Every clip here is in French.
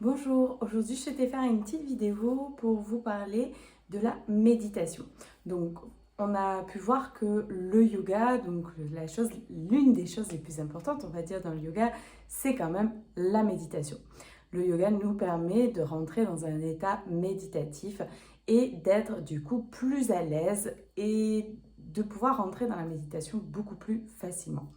Bonjour, aujourd'hui je souhaitais faire une petite vidéo pour vous parler de la méditation. Donc on a pu voir que le yoga, donc l'une des choses les plus importantes on va dire dans le yoga, c'est quand même la méditation. Le yoga nous permet de rentrer dans un état méditatif et d'être du coup plus à l'aise et de pouvoir rentrer dans la méditation beaucoup plus facilement.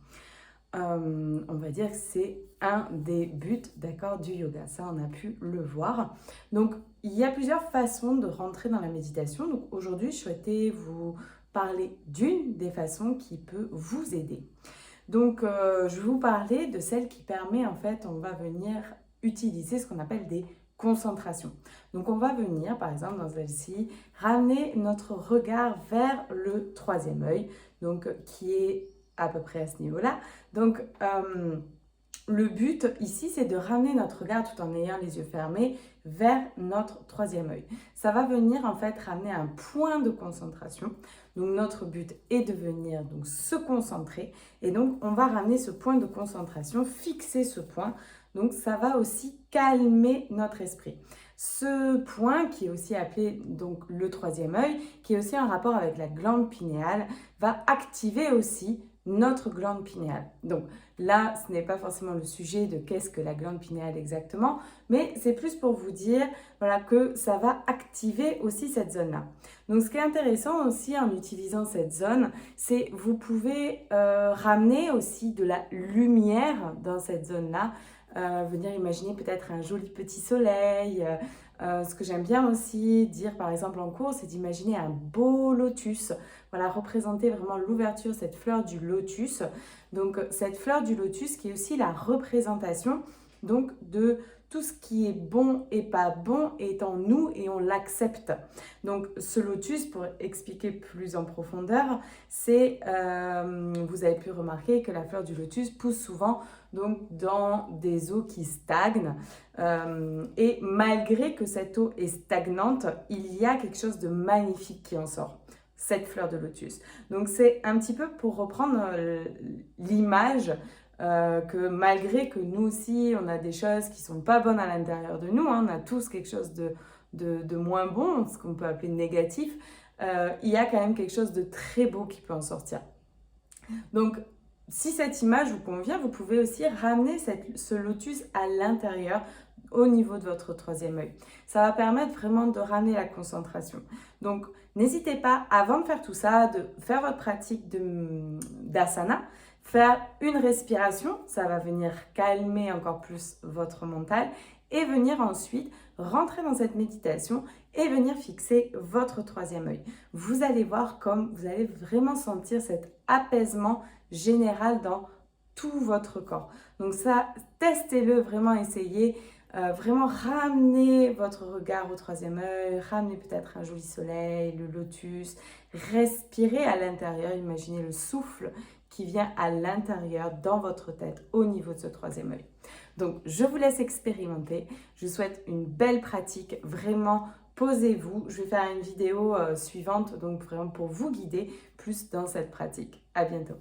On va dire que c'est un des buts, d'accord, du yoga. Ça, on a pu le voir. Donc, il y a plusieurs façons de rentrer dans la méditation. Donc, aujourd'hui, je souhaitais vous parler d'une des façons qui peut vous aider. Donc, je vais vous parler de celle qui permet, en fait, on va venir utiliser ce qu'on appelle des concentrations. Donc, on va venir, par exemple, dans celle-ci, ramener notre regard vers le troisième œil, donc qui est à peu près à ce niveau-là. Donc, le but ici, c'est de ramener notre regard tout en ayant les yeux fermés vers notre troisième œil. Ça va venir en fait ramener un point de concentration. Donc notre but est de venir donc se concentrer et donc on va ramener ce point de concentration, fixer ce point. Donc ça va aussi calmer notre esprit. Ce point qui est aussi appelé donc le troisième œil, qui est aussi en rapport avec la glande pinéale, va activer aussi notre glande pinéale. Donc là, ce n'est pas forcément le sujet de qu'est-ce que la glande pinéale exactement, mais c'est plus pour vous dire voilà, que ça va activer aussi cette zone-là. Donc ce qui est intéressant aussi en utilisant cette zone, c'est vous pouvez ramener aussi de la lumière dans cette zone-là. Venir imaginer peut-être un joli petit soleil. Ce que j'aime bien aussi dire par exemple en cours, c'est d'imaginer un beau lotus. Voilà, représenter vraiment l'ouverture, cette fleur du lotus. Donc cette fleur du lotus qui est aussi la représentation donc de tout ce qui est bon et pas bon est en nous et on l'accepte. Donc ce lotus, pour expliquer plus en profondeur, c'est, vous avez pu remarquer que la fleur du lotus pousse souvent donc dans des eaux qui stagnent. Et malgré que cette eau est stagnante, il y a quelque chose de magnifique qui en sort. Cette fleur de lotus. Donc c'est un petit peu pour reprendre l'image que malgré que nous aussi on a des choses qui sont pas bonnes à l'intérieur de nous, hein, on a tous quelque chose de moins bon, ce qu'on peut appeler négatif, il y a quand même quelque chose de très beau qui peut en sortir. Donc si cette image vous convient, vous pouvez aussi ramener ce lotus à l'intérieur au niveau de votre troisième œil. Ça va permettre vraiment de ramener la concentration. Donc, n'hésitez pas, avant de faire tout ça, de faire votre pratique d'asana, faire une respiration, ça va venir calmer encore plus votre mental et venir ensuite rentrer dans cette méditation et venir fixer votre troisième œil. Vous allez voir comme vous allez vraiment sentir cet apaisement général dans tout votre corps. Donc ça, testez-le, vraiment essayez. Vraiment ramenez votre regard au troisième œil, ramenez peut-être un joli soleil, le lotus, respirez à l'intérieur, imaginez le souffle qui vient à l'intérieur dans votre tête au niveau de ce troisième œil. Donc je vous laisse expérimenter, je vous souhaite une belle pratique, vraiment posez-vous, je vais faire une vidéo suivante donc vraiment pour vous guider plus dans cette pratique. À bientôt.